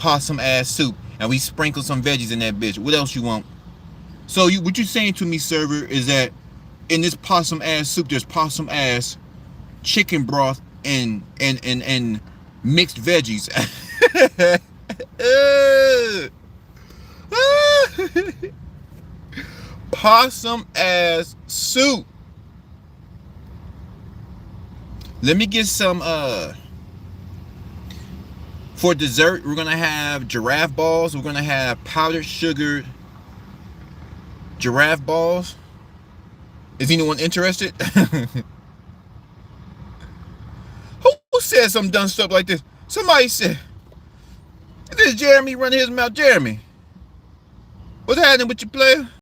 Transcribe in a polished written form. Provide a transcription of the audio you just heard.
possum ass soup, and we sprinkle some veggies in that bitch. What else you want? So what you saying to me, server, is that in this possum ass soup, there's possum ass chicken broth and mixed veggies. Possum ass soup. Let me get some for dessert. We're gonna have giraffe balls. We're gonna have powdered sugar giraffe balls. Is anyone interested? Who said some dumb stuff like this? Somebody said, "This is Jeremy running his mouth." Jeremy, what's happening with you, player?